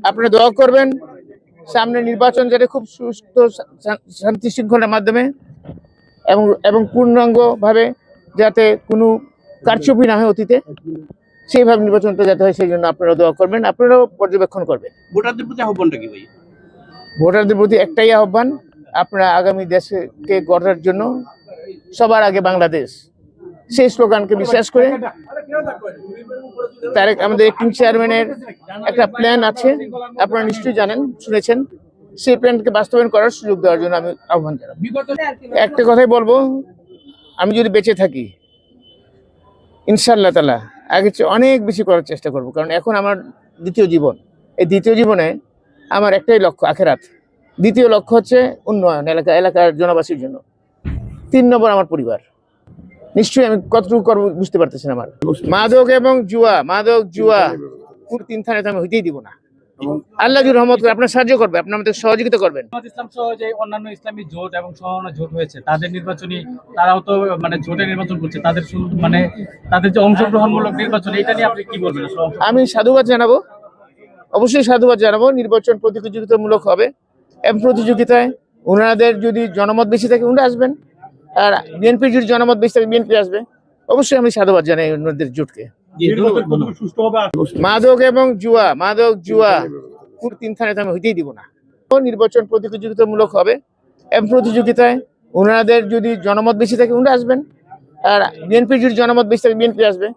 আপনারা দোয়া করবেন সামনে নির্বাচন যাতে খুব সুষ্ঠু শান্তি শৃঙ্খলার মাধ্যমে এবং পূর্ণাঙ্গভাবে যাতে কোনো কারচুপি না হয় অতীতে, সেইভাবে নির্বাচনটা যাতে হয় সেই জন্য আপনারা দোয়া করবেন, আপনারাও পর্যবেক্ষণ করবেন। ভোটারদের প্রতি আহ্বানটা কি ভাই? ভোটারদের প্রতি একটাই আহ্বান, আপনারা আগামী দেশকে গড়ার জন্য সবার আগে বাংলাদেশ, সেই স্লোগানকে বিশ্বাস করে তারেক আমাদের অ্যাক্টিং চেয়ারম্যানের একটা প্ল্যান আছে, আপনারা নিশ্চয়ই জানেন, শুনেছেন, সেই প্ল্যানকে বাস্তবায়ন করার সুযোগ দেওয়ার জন্য আমি আহ্বান জানাবো। একটা কথাই বলবো, আমি যদি বেঁচে থাকি ইনশাআল্লাহ তাআলা আগের চেয়ে অনেক বেশি করার চেষ্টা করব, কারণ এখন আমার দ্বিতীয় জীবন। এই দ্বিতীয় জীবনে আমার একটাই লক্ষ্য, আখেরাত। দ্বিতীয় লক্ষ্য হচ্ছে উন্নয়ন, এলাকার জনবাসীর জন্য। 3 নম্বর আমার পরিবার। নিশ্চয়ই আমি কতটুকু করবো বুঝতে পারতেছেন। আমার মাদক জুয়া পুরো 3 থানাতে আমি হইতেই দিব না। আল্লাহ রহমত করে আপনার সাহায্য করবে, আপনার আমাদের সহযোগিতা করবেন। ইসলাম সহ যে অন্যান্য ইসলামী জোট এবং সমমনা জোট হয়েছে তাদের নির্বাচনী, তারাও তো মানে জোটে নির্বাচন করছে, তাদের মানে তাদের যে অংশগ্রহণমূলক নির্বাচন, এটা নিয়ে আপনি কি বলবেন? আমি সাধুবাদ জানাবো, অবশ্যই সাধুবাদ জানাবো। নির্বাচন প্রতিযোগিতামূলক হবে এবং প্রতিযোগিতায় ওনাদের যদি জনমত বেশি থাকে উনি আসবেন, আর বিএনপির যদি জনমত বেশি থাকে বিএনপি আসবে। অবশ্যই আমি সাধুবাদ জানাই ওনাদের জোটকে। মাদক জুয়া পুরো 3 থানাতে আমি হইতেই দিব না। নির্বাচন প্রতিযোগিতামূলক হবে এবং প্রতিযোগিতায় ওনাদের যদি জনমত বেশি থাকে উনি আসবেন, আর বিএনপির যদি জনমত বেশি থাকে বিএনপি আসবে।